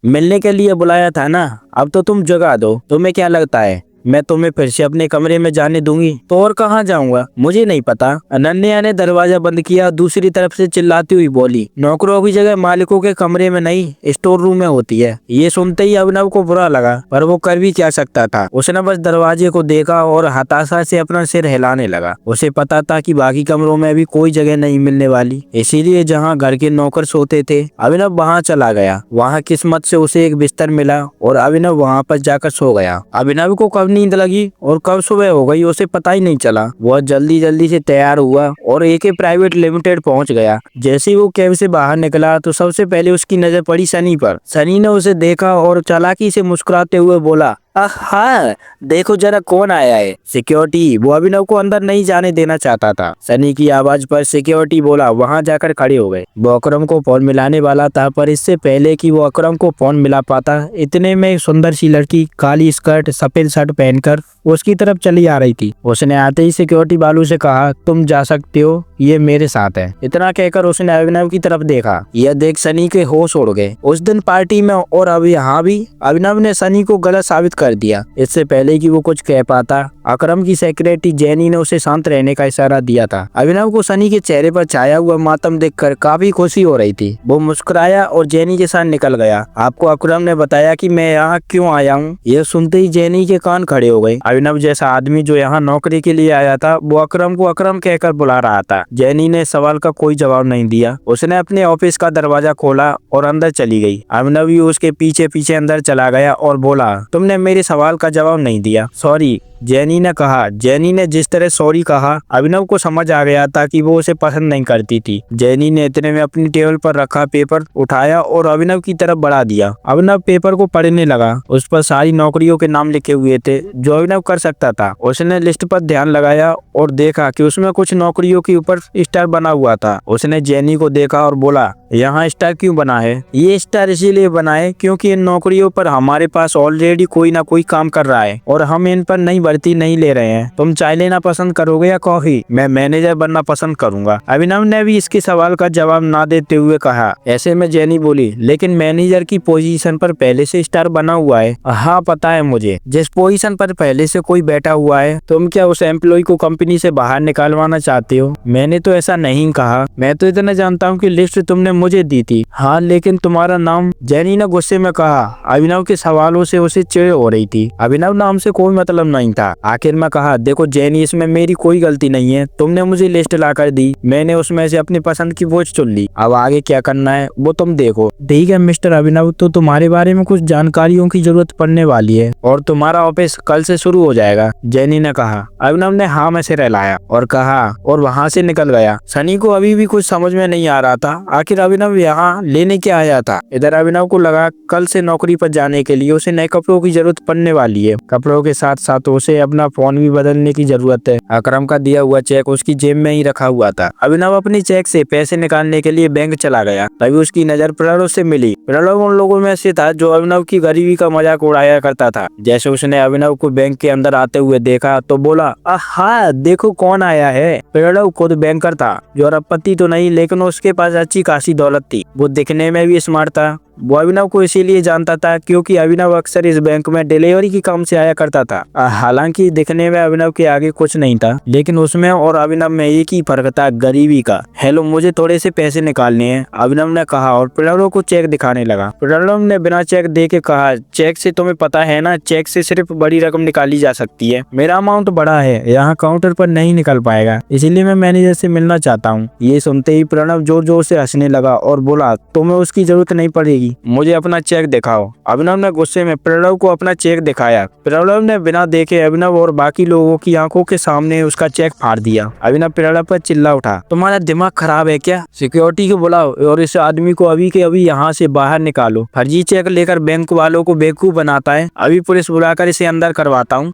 मिलने के लिए बुलाया था ना, अब तो तुम जगा दो। तुम्हें क्या लगता है मैं तुम्हें फिर से अपने कमरे में जाने दूंगी? तो और कहाँ जाऊंगा मुझे नहीं पता। अनन्या ने दरवाजा बंद किया, दूसरी तरफ से चिल्लाती हुई बोली, नौकरों की जगह मालिकों के कमरे में नहीं स्टोर रूम में होती है। ये सुनते ही अभिनव को बुरा लगा, पर वो कर भी क्या सकता था। उसने बस दरवाजे को देखा और हताशा से अपना सिर हिलाने लगा। उसे पता था कि बाकी कमरों में भी कोई जगह नहीं मिलने वाली, इसीलिए जहाँ घर के नौकर सोते थे अभिनव वहाँ चला गया। वहाँ किस्मत से उसे एक बिस्तर मिला और अभिनव वहाँ पर जाकर सो गया। अभिनव को कब नींद लगी और कब सुबह हो गई उसे पता ही नहीं चला। वह जल्दी जल्दी से तैयार हुआ और एके प्राइवेट लिमिटेड पहुंच गया। जैसे ही वो कैब से बाहर निकला तो सबसे पहले उसकी नजर पड़ी सनी पर। सनी ने उसे देखा और चालाकी से मुस्कुराते हुए बोला, हाँ देखो जरा कौन आया है। सिक्योरिटी। वो अभिनव को अंदर नहीं जाने देना चाहता था। सनी की आवाज पर सिक्योरिटी बोला, वहां जाकर खड़े हो गए। वो अकरम को फोन मिलाने वाला था, पर इससे पहले कि वो अकरम को फोन मिला पाता, इतने में सुंदर सी लड़की काली स्कर्ट सफेद शर्ट पहनकर उसकी तरफ चली आ रही थी। उसने आते ही सिक्योरिटी वालों से कहा, तुम जा सकते हो, ये मेरे साथ है। इतना कहकर उसने अभिनव की तरफ देखा। यह देख सनी के होश उड़ गए। उस दिन पार्टी में और अब यहाँ भी अभिनव ने सनी को गलत साबित कर दिया। इससे पहले कि वो कुछ कह पाता, अकरम की सेक्रेटरी जेनी ने उसे शांत रहने का इशारा दिया था। अभिनव को सनी के चेहरे पर छाया हुआ मातम देखकर काफी खुशी हो रही थी। वो मुस्कुराया और जेनी के साथ निकल गया। आपको अकरम ने बताया कि मैं यहाँ क्यों आया हूँ? यह सुनते ही जेनी के कान खड़े हो गए। अभिनव जैसा आदमी जो यहाँ नौकरी के लिए आया था, वो अकरम को अकरम कहकर बुला रहा था। जेनी ने सवाल का कोई जवाब नहीं दिया। उसने अपने ऑफिस का दरवाजा खोला और अंदर चली गई। अभिनव भी उसके पीछे पीछे अंदर चला गया और बोला, तुमने मेरे सवाल का जवाब नहीं दिया, सॉरी। जेनी ने कहा। जेनी ने जिस तरह सॉरी कहा, अभिनव को समझ आ गया था कि वो उसे पसंद नहीं करती थी। जेनी ने इतने में अपनी टेबल पर रखा पेपर उठाया और अभिनव की तरफ बढ़ा दिया। अभिनव पेपर को पढ़ने लगा। उस पर सारी नौकरियों के नाम लिखे हुए थे जो अभिनव कर सकता था। उसने लिस्ट पर ध्यान लगाया और देखा कि उसमें कुछ नौकरियों के ऊपर स्टार बना हुआ था। उसने जेनी को देखा और बोला, यहाँ स्टार क्यों बना है? ये स्टार इसीलिए बना है क्योंकि इन नौकरियों पर हमारे पास ऑलरेडी कोई ना कोई काम कर रहा है और हम इन पर नई भर्ती नहीं ले रहे हैं। तुम चाय लेना पसंद करोगे या कॉफी? मैं मैनेजर बनना पसंद करूंगा। अभिनव ने भी इसके सवाल का जवाब ना देते हुए कहा। ऐसे में जेनी बोली, लेकिन मैनेजर की पोजीशन पर पहले से स्टार बना हुआ है। हाँ पता है मुझे। जिस पोजीशन पर पहले से कोई बैठा हुआ है, तुम क्या उस एम्प्लॉय को कंपनी से बाहर निकालवाना चाहते हो? मैंने तो ऐसा नहीं कहा। मैं तो इतना जानता हूँ कि लिस्ट तुमने मुझे दी थी। हाँ लेकिन तुम्हारा नाम? जेनी ने गुस्से में कहा। अभिनव के सवालों से उसे चिढ़ हो रही थी। अभिनव नाम से कोई मतलब नहीं था। आखिर में कहा, देखो जेनी, इसमें मेरी कोई गलती नहीं है। तुमने मुझे लिस्ट ला कर दी, मैंने उसमें से अपनी पसंद की वोट चुन ली। अब आगे क्या करना है वो तुम देखो। ठीक है मिस्टर अभिनव, तो तुम्हारे बारे में कुछ जानकारियों की जरूरत पड़ने वाली है और तुम्हारा ऑफिस कल से शुरू हो जाएगा, जेनी ने कहा। अभिनव ने हाँ में सिर हिलाया और कहा और वहाँ से निकल गया। सनी को अभी भी कुछ समझ में नहीं आ रहा था, आखिर अभिनव यहाँ लेने क्या आया था। इधर अभिनव को लगा कल से नौकरी पर जाने के लिए उसे नए कपड़ों की जरूरत पड़ने वाली है। कपड़ों के साथ साथ उसे अपना फोन भी बदलने की जरूरत है। अकरम का दिया हुआ चेक उसकी जेब में ही रखा हुआ था। अभिनव अपनी चेक से पैसे निकालने के लिए बैंक चला गया। तभी उसकी नजर प्रणव से मिली। प्रणव उन लोगों में से था जो अभिनव की गरीबी का मजाक उड़ाया करता था। जैसे उसने अभिनव को बैंक के अंदर आते हुए देखा तो बोला, हाँ देखो कौन आया है। प्रणव खुद बैंकर था, जो अरबपति तो नहीं लेकिन उसके पास अच्छी खासी दौलत थी। वो दिखने में भी स्मार्ट था। वो अभिनव को इसीलिए जानता था क्योंकि अभिनव अक्सर इस बैंक में डिलीवरी के काम से आया करता था। हालांकि दिखने में अभिनव के आगे कुछ नहीं था, लेकिन उसमें और अभिनव में एक ही फर्क था, गरीबी का। हेलो, मुझे थोड़े से पैसे निकालने हैं, अभिनव ने कहा और प्रणव को चेक दिखाने लगा। प्रणव ने बिना चेक देके कहा, चेक से तुम्हें पता है ना, चेक से सिर्फ बड़ी रकम निकाली जा सकती है। मेरा अमाउंट बड़ा है, यहाँ काउंटर पर नहीं निकल पाएगा, इसीलिए मैं मैनेजर से मिलना चाहता हूँ। ये सुनते ही प्रणव जोर जोर से हंसने लगा और बोला, तुम्हें उसकी जरूरत नहीं पड़ेगी, मुझे अपना चेक दिखाओ। अभिनव ने गुस्से में प्रणव को अपना चेक दिखाया। प्रणव ने बिना देखे अभिनव और बाकी लोगों की आंखों के सामने उसका चेक फाड़ दिया। अभिनव प्रणव पर चिल्ला उठा, तुम्हारा दिमाग खराब है क्या? सिक्योरिटी को बुलाओ और इस आदमी को अभी के अभी यहाँ से बाहर निकालो। फर्जी चेक लेकर बैंक वालों को बेवकूफ बनाता है। अभी पुलिस बुलाकर इसे अंदर करवाता हूँ।